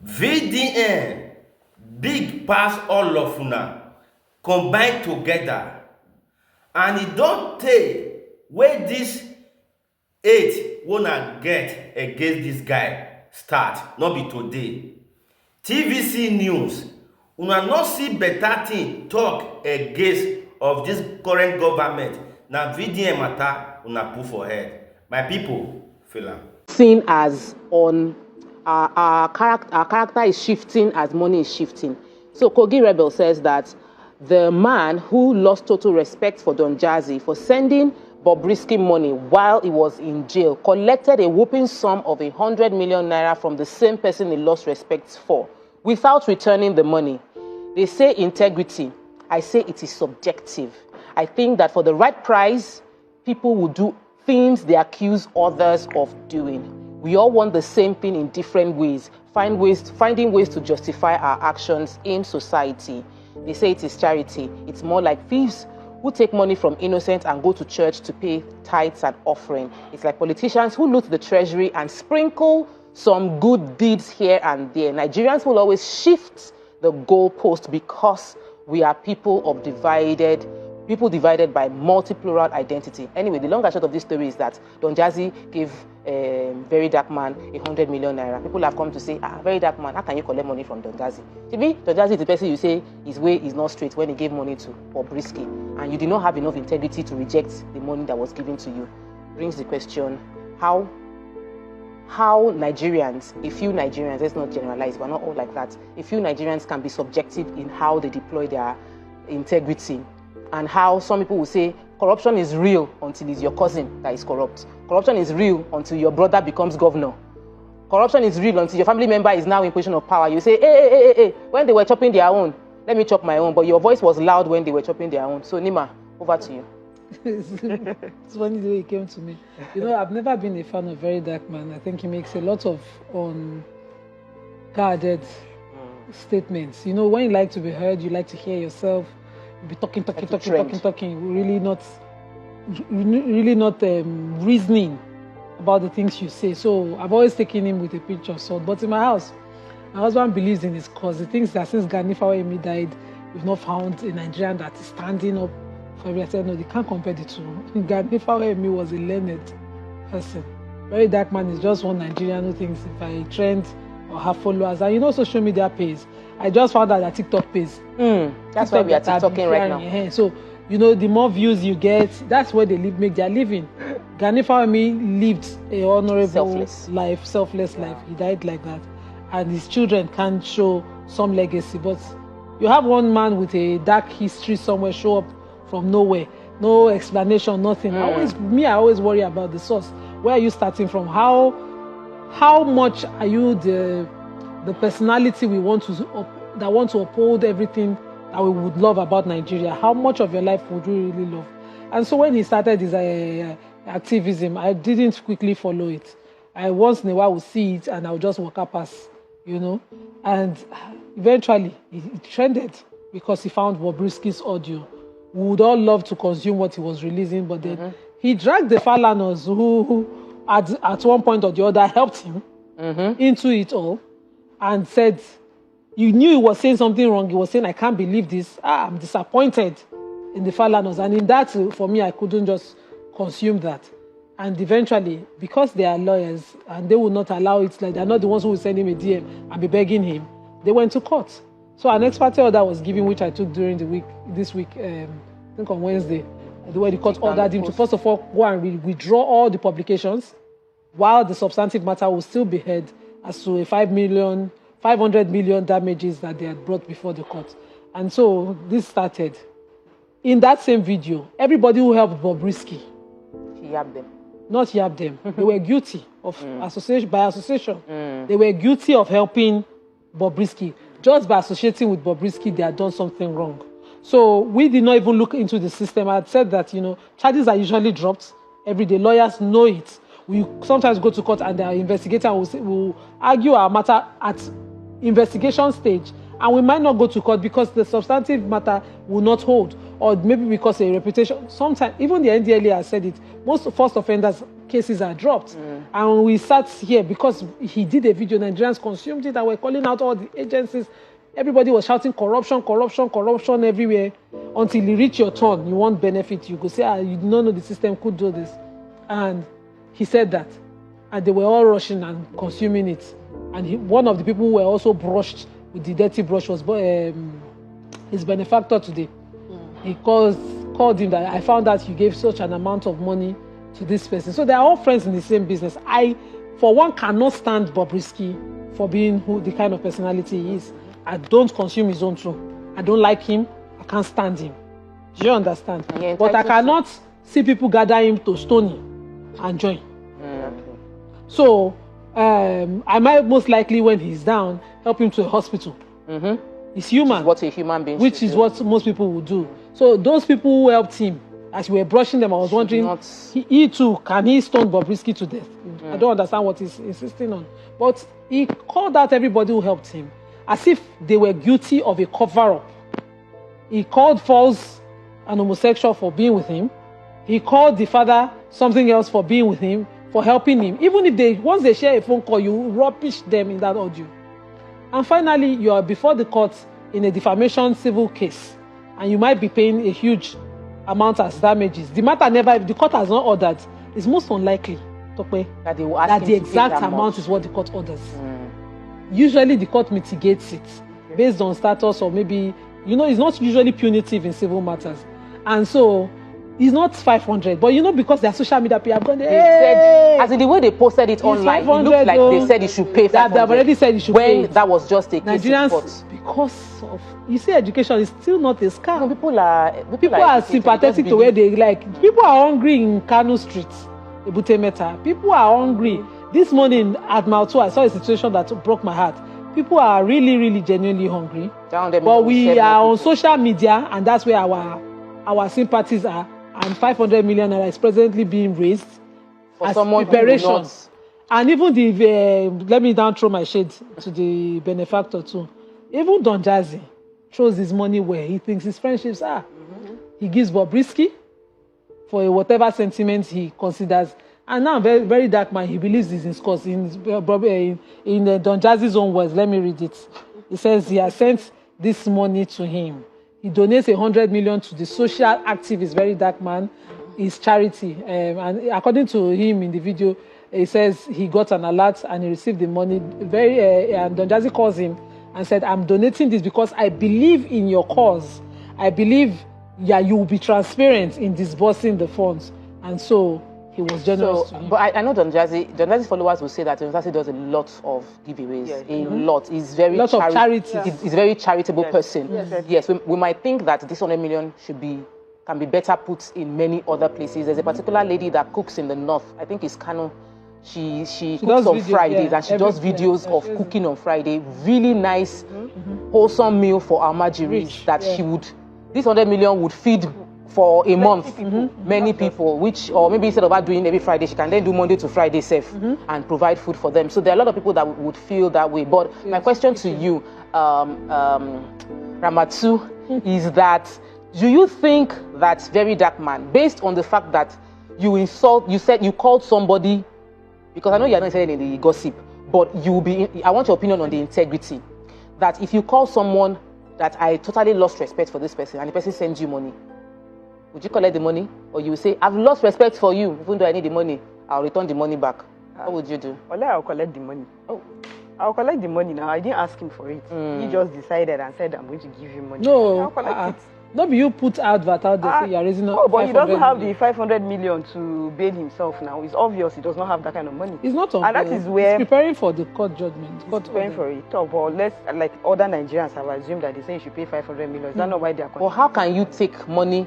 VDN big pass all of una combined together, and e don tey wey dis hate una get against dis guy start, no be today. TVC news, una no see better thing talk against of dis current government, na VDN matter una put for head. My people feel am. Seen as on our character is shifting as money is shifting. So Kogi Rebel says that the man who lost total respect for Don Jazzy for sending Bobrisky money while he was in jail collected a whooping sum of 100 million naira from the same person he lost respect for without returning the money. They say integrity. I say it is subjective. I think that for the right price, people will do things they accuse others of doing. We all want the same thing in different ways, finding ways to justify our actions in society. They say it is charity. It's more like thieves who take money from innocents and go to church to pay tithes and offering. It's like politicians who loot the treasury and sprinkle some good deeds here and there. Nigerians will always shift the goalpost because we are people divided by multi-plural identity. Anyway, the long and short of this story is that Don Jazzy gave Verydarkman 100 million naira. People have come to say, Verydarkman, how can you collect money from Don Jazzy? To me, Don Jazzy is the person you say his way is not straight when he gave money to Bobrisky, and you did not have enough integrity to reject the money that was given to you. Brings the question, how Nigerians, a few Nigerians, let's not generalize, we're not all like that, a few Nigerians can be subjective in how they deploy their integrity, and how some people will say corruption is real until it's your cousin that is corrupt. Corruption is real until your brother becomes governor. Corruption is real until your family member is now in position of power. You say, hey, when they were chopping their own, let me chop my own. But your voice was loud when they were chopping their own. So Nima, over to you. It's funny the way he came to me. You know, I've never been a fan of Verydarkman. I think he makes a lot of unguarded statements. You know, when you like to be heard, you like to hear yourself. You be talking, really not reasoning about the things you say. So I've always taken him with a pinch of salt. But in my house, my husband believes in his cause. He thinks that since Gani Fawehinmi died, we've not found a Nigerian that is standing up for everything. I said, no, they can't compare the two. Gani Fawehinmi was a learned person. Verydarkman is just one Nigerian who thinks if I trend or have followers, and you know social media pays. I just found out that TikTok pays. That's why we are TikToking right now. So, you know, the more views you get, that's where they make their living. Gani Fawehinmi lived a honorable selfless life. He died like that. And his children can show some legacy. But you have one man with a dark history somewhere show up from nowhere. No explanation, nothing. I always worry about the source. Where are you starting from? How much are you the personality we want to uphold everything that we would love about Nigeria? How much of your life would you really love? And so when he started his activism, I didn't quickly follow it. I once in a while would see it and I would just walk up past, you know. And eventually it trended because he found Bobrisky's audio. We would all love to consume what he was releasing, but then he dragged the Falanas who at one point or the other helped him into it all. And said, you knew he was saying something wrong. He was saying, I can't believe this. I'm disappointed in the Falanas. And in that, for me, I couldn't just consume that. And eventually, because they are lawyers and they will not allow it, like they're not the ones who will send him a DM and be begging him, they went to court. So an ex parte order was given, which I took during the week, this week, I think on Wednesday, where the court ordered him to, first of all, go and withdraw all the publications while the substantive matter will still be heard as to a 500 million damages that they had brought before the court. And so this started. In that same video, everybody who helped Bobrisky, he yabbed them. Not yabbed them. They were guilty of association. They were guilty of helping Bobrisky. Just by associating with Bobrisky, they had done something wrong. So we did not even look into the system. I had said that, you know, charges are usually dropped every day. Lawyers know it. We sometimes go to court and the investigator will argue our matter at investigation stage, and we might not go to court because the substantive matter will not hold, or maybe because a reputation. Sometimes, even the NDLEA has said it, most first offenders cases are dropped. And we sat here because he did a video, Nigerians consumed it, and we're calling out all the agencies. Everybody was shouting corruption, corruption, corruption everywhere. Until you reach your turn, you want benefit, you go say, you do not know the system could do this. And he said that. And they were all rushing and consuming it. And one of the people who were also brushed with the dirty brush was his benefactor today. He called him that I found out you gave such an amount of money to this person. So they are all friends in the same business. I, for one, cannot stand Bobrisky for being the kind of personality he is. I don't consume his own too. I don't like him. I can't stand him. Do you understand? Yeah, but I cannot see people gather him to stone him and join. Okay. So I might most likely, when he's down, help him to a hospital. He's human. What a human being Which is what most people would do. So those people who helped him, as we were brushing them, I was wondering, he too, can he stone Bobrisky to death? I don't understand what he's insisting on. But he called out everybody who helped him, as if they were guilty of a cover-up. He called Falls an homosexual for being with him. He called the father something else for being with him, for helping him. Even if once they share a phone call, you rubbish them in that audio. And finally, you are before the court in a defamation civil case, and you might be paying a huge amount as damages. The matter if the court has not ordered, it's most unlikely, Tope, that the exact amount is what the court orders. Usually the court mitigates it based on status, or maybe, it's not usually punitive in civil matters. And so it's not 500, but because their social media people have gone there. They said, as in the way they posted it online, it looked like they said it should pay 500. They've already said it should pay. When that was just a case Nigerians, because of, education is still not a scam. No, people are sympathetic to where they like. People are hungry in Kano streets, Ebute Meta. People are hungry. This morning at Malto, I saw a situation that broke my heart. People are really, really genuinely hungry. But we are on social media, and that's where our sympathies are. And 500 million naira is presently being raised for as someone preparation. And even let me down throw my shade to the benefactor too. Even Don Jazzy throws his money where he thinks his friendships are. He gives Bobrisky for whatever sentiment he considers. And now, Verydarkman, he believes he's in scores. In Don Jazzy's own words, let me read it. He says he has sent this money to him. He donates 100 million to the social activist Verydarkman, his charity. And according to him in the video, he says he got an alert and he received the money. And Don Jazzy calls him and said, I'm donating this because I believe in your cause. I believe, you will be transparent in disbursing the funds. And so he was generous to him. But I know Don Jazzy's followers will say that Don Jazzy does a lot of giveaways. A lot. He's very charity. He's a very charitable person. Yes, we might think that this 100 million can be better put in many other places. There's a particular lady that cooks in the north. I think it's Kano. She cooks on Fridays, and she does videos of cooking on Friday. Really nice, wholesome meal for our margeries that this 100 million would feed for a month, many people, or maybe instead of her doing every Friday, she can then do Monday to Friday safe and provide food for them. So there are a lot of people that would feel that way. But my question to you, Ramatu, is that do you think that Verydarkman, based on the fact that you said you called somebody, because I know you're not interested in the gossip, but I want your opinion on the integrity, that if you call someone that I totally lost respect for this person and the person sends you money, would you collect the money? Or you will say, I've lost respect for you, even though I need the money, I'll return the money back. What would you do? Well, I'll collect the money. Oh, I'll collect the money now. I didn't ask him for it. He just decided and said, I'm going to give you money. No, I'll collect it. Not you're raising but he doesn't have the 500 million to bail himself now. It's obvious he does not have that kind of money. It's not obvious. And that is where... He's preparing for the court judgment. He's preparing for it. But like other Nigerians have assumed that they say you should pay 500 million. Is that not why they are... Well, how can you take money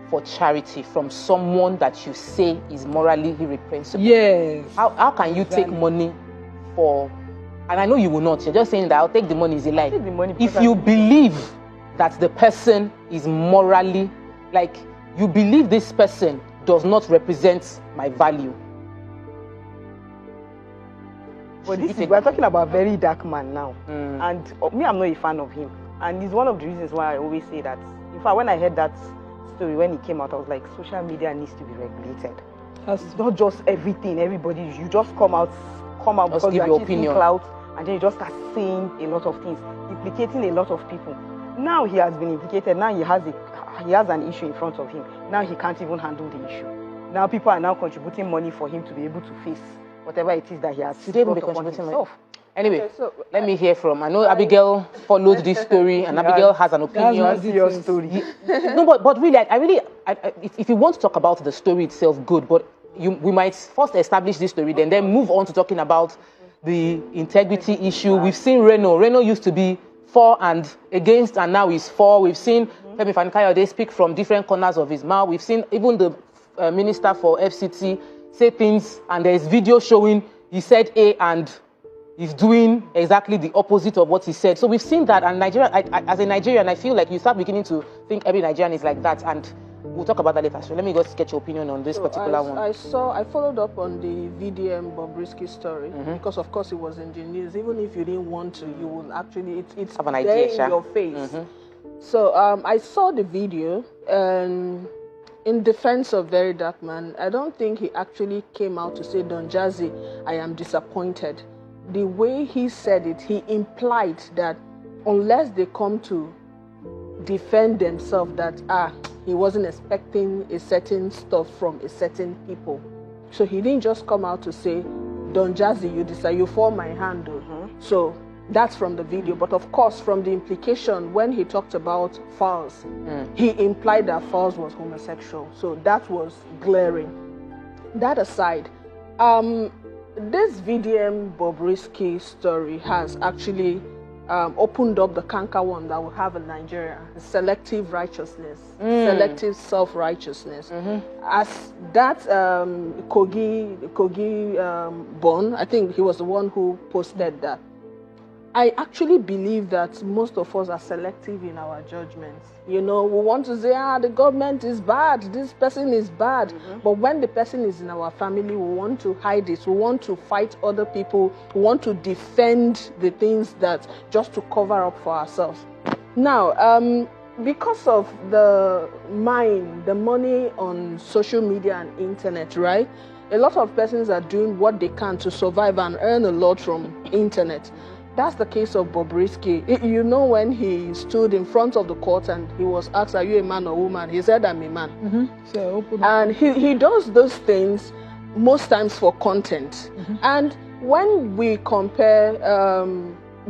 for charity from someone that you say is morally irrepressible? Yes. How can you take money for... And I know you will not. You're just saying that I'll take the money is a lie. I'll take the money if you believe that the person is morally, like you believe this person does not represent my value. But we're talking about Verydarkman now. And me, I'm not a fan of him. And it's one of the reasons why I always say that. In fact, when I heard that story, when it came out, I was like, social media needs to be regulated. It's not just everything, everybody. You just come out Just because give you're your chasing opinion. clout, and then you just start saying a lot of things, implicating a lot of people. Now he has been implicated. Now he has an issue in front of him. Now he can't even handle the issue. Now people are now contributing money for him to be able to face whatever it is that he has brought upon himself. Anyway, Okay, so let me hear from. I know Abigail followed this story, and Abigail has an opinion. That's That's your story. No, but really, if you want to talk about the story itself, good. But we might first establish this story, then move on to talking about the integrity issue. We've seen Reno. Reno used to be for and against, and now he's for. We've seen Femi Fani-Kayode speak from different corners of his mouth. We've seen even the minister for FCT say things, and there's video showing he said A and he's doing exactly the opposite of what he said. So we've seen that, and Nigeria, as a Nigerian, I feel like you start beginning to think every Nigerian is like that, and we'll talk about that later. So let me just get your opinion on this particular one. I followed up on the VDM Bobrisky story because, of course, it was in the news. Even if you didn't want to, you will actually, it's Have an there idea, in your face. So I saw the video, and in defense of Verydarkman, I don't think he actually came out to say, Don Jazzy, I am disappointed. The way he said it, he implied that unless they come to defend themselves, that he wasn't expecting a certain stuff from a certain people. So he didn't just come out to say, Don Jazzy, you decide, you fall my hand. So that's from the video. But of course, from the implication, when he talked about Falz, he implied that Falz was homosexual. So that was glaring. That aside, this VDM Bobrisky story has actually opened up the canker one that we have in Nigeria: selective righteousness, selective self-righteousness. As that Kogi Bon, I think he was the one who posted that. I actually believe that most of us are selective in our judgments. You know, we want to say, the government is bad, this person is bad. But when the person is in our family, we want to hide it. We want to fight other people. We want to defend the things that just to cover up for ourselves. Now, because of the money on social media and internet, right? A lot of persons are doing what they can to survive and earn a lot from internet. That's the case of Bobrisky. You know, when he stood in front of the court and he was asked, are you a man or woman? He said, I'm a man. So, and he does those things most times for content. And when we compare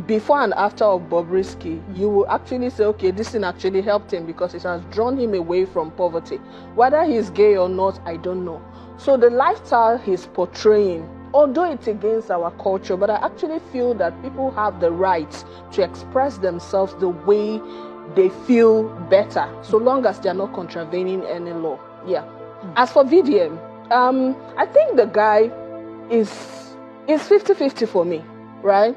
before and after of Bobrisky, you will actually say, okay, this thing actually helped him because it has drawn him away from poverty. Whether he's gay or not, I don't know. So the lifestyle he's portraying, although it's against our culture, but I actually feel that people have the right to express themselves the way they feel better, so long as they're not contravening any law. Yeah. As for VDM, I think the guy is 50-50 for me, right?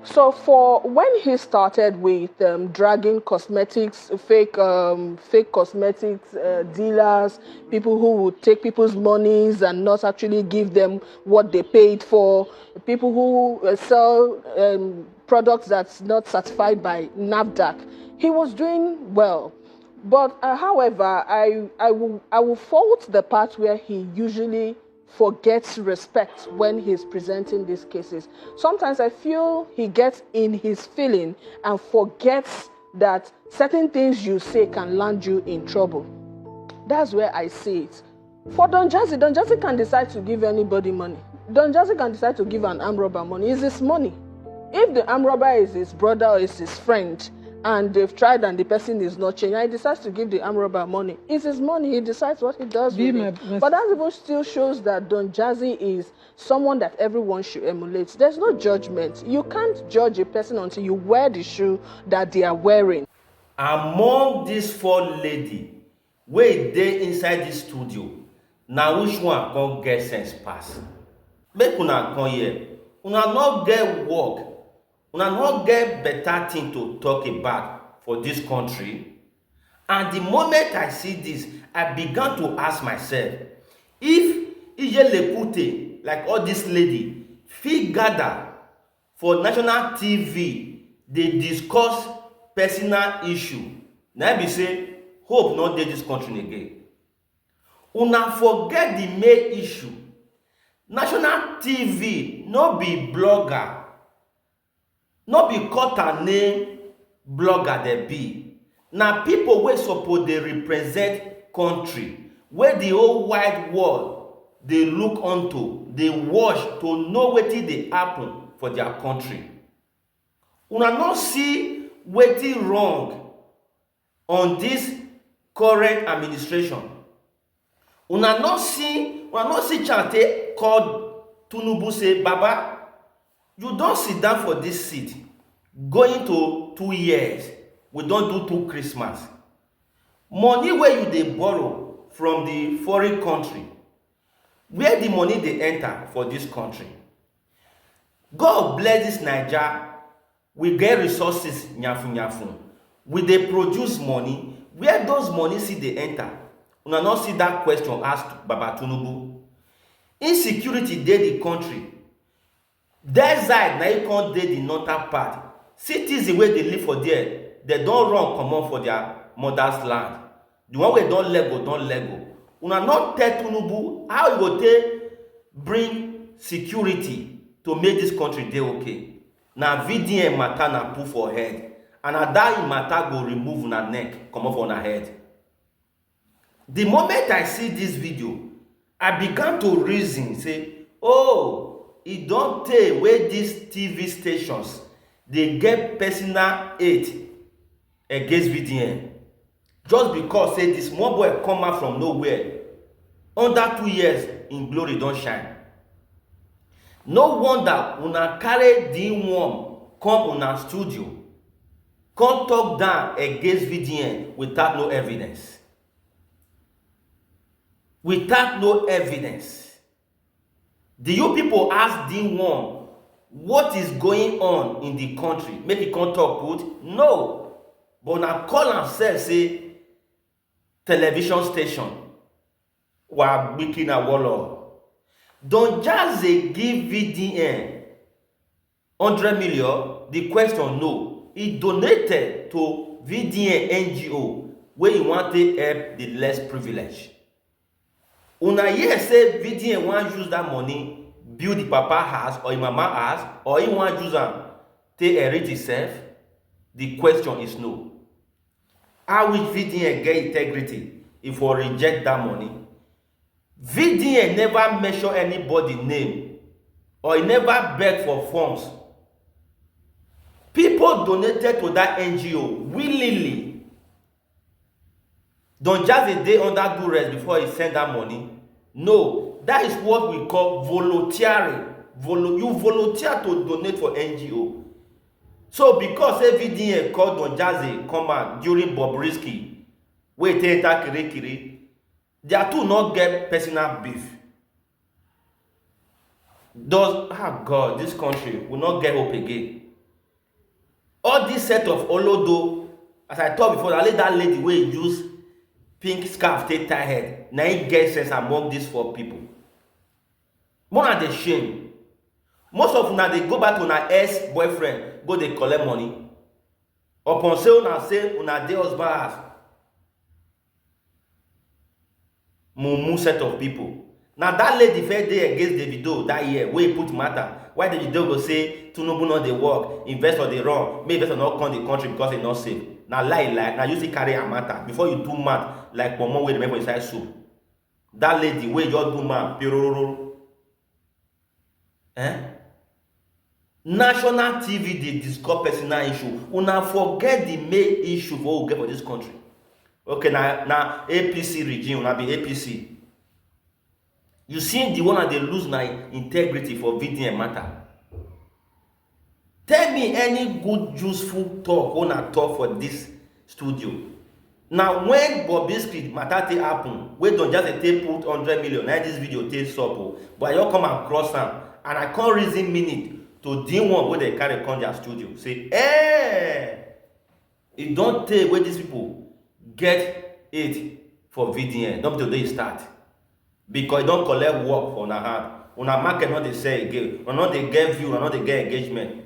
So for when he started with dragging cosmetics, fake cosmetics dealers, people who would take people's monies and not actually give them what they paid for, people who sell products that's not certified by NAFDAC, he was doing well. But however, I will fault the part where he usually forgets respect when he's presenting these cases. Sometimes I feel he gets in his feeling and forgets that certain things you say can land you in trouble. That's where I see it. For Don Jazzy can decide to give anybody money. Don Jazzy can decide to give an armed robber money. It's his money. If the armed robber is his brother or is his friend, and they've tried and the person is not changing, and he decides to give the armed robber money, it's his money, he decides what he does with it. But that even still shows that Don Jazzy is someone that everyone should emulate. There's no judgment. You can't judge a person until you wear the shoe that they are wearing. Among these four ladies, wey dey inside this studio, na which one come get sense pass? Make una come here. Una no get work. Una no get better thing to talk about for this country. And the moment I see this, I began to ask myself, if jeal0usy, like all this lady, fit gather for national TV, they discuss personal issue, na be say hope not dey this country again. Una forget the main issue. National TV no be blogger, no be cut and name blogger dem be. Na people wey suppose dey represent country, wey the whole wide world dey look unto, dey watch to know wetin dey happen for their country. Una no see wetin wrong on this current administration. Una no see chance take call Tinubu say, Baba, you don sit down for this seat going to 2 years. We don do 2 Christmas. Money wey you dey borrow from the foreign country, where the money dey enter for this country? God bless this Naija. We get resources nyafu. We dey produce money. Where those money still dey enter? Una no see that question asked Baba Tinubu. Insecurity dey the country. Desert na e come dey the northern part. Citizens wey dey live for there, they don run comot for their mother's land. The one wey don let go. Una no tell Tinubu how e go take bring security to make this country dey okay. Na VDM matter na put for head, and na that matter go remove una neck comot for una head. The moment I see this video, I began to reason say, oh, e don tey wey these TV stations dey get personal hate against VDM, just because say the small boy come out from nowhere. Under 2 years in glory don shine. No wonder una carry D1 come una studio, come talk down against VDM without no evidence. Without no evidence. Do you people ask D1 what is going on in the country? Make it come talk good? No. But now call and say television station. Wa Bikina Wolo. Don Jazzy give VDN 100 million? The question no. He donated to VDN NGO where he want to help the less privileged. Una hear say VDN wan use that money build the papa house or the mama house, or he wan use am take inherit himself? The question is no. How will VDN get integrity if we reject that money? VDN never mention anybody name, or he never beg for funds. People donated to that NGO willingly. Don Jazzy dey under duress before he send that money? No, that is what we call volunteering. You volunteer to donate for NGO. So because VDN called Don Jazzy come out during Bobrisky, wey take enter Kirikiri, their two not get personal beef. God, this country will not get hope again. All this set of Olodo, as I talked before, that lady wey use pink scarf take tie head, na e get sense among these 4 people. More than the shame. Most of una dey go back to una ex-boyfriend, go dey collect money. Upon say una dey husband house. Mumu set of people. Now that lady fair dey against davido that year, wey put matter. Why davido go say Tinubu no dey work, investor dey run, make investor not come the country because e not safe? Now lie. Now you see carry a matter before you do mad like pomo wey remember inside soup. That lady wey just do mad pirororo. National TV dey discuss personal issue. Una forget the main issue for we get for this country. Okay, now APC regime, una be APC. You see the one that they lose na integrity for VDM matter. Tell me any good useful talk una talk for this studio. Now when Bobrisky matter take happen, wey Don Jazzy take put 100 million, na this video take sup, but I come across am and I can't reason minute to D1 wey they carry come their studio. Say, it don't take where these people get it for VDN. Don't till they start. Because e don't collect work for una hand. Una market not dey sell again. Una not dey get view, una not dey get engagement.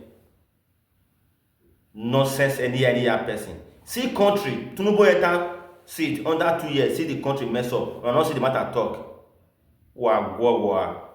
Nonsense any person. See country, Tinubu enter see it under 2 years, see the country mess up, and not see the matter talk. Wow.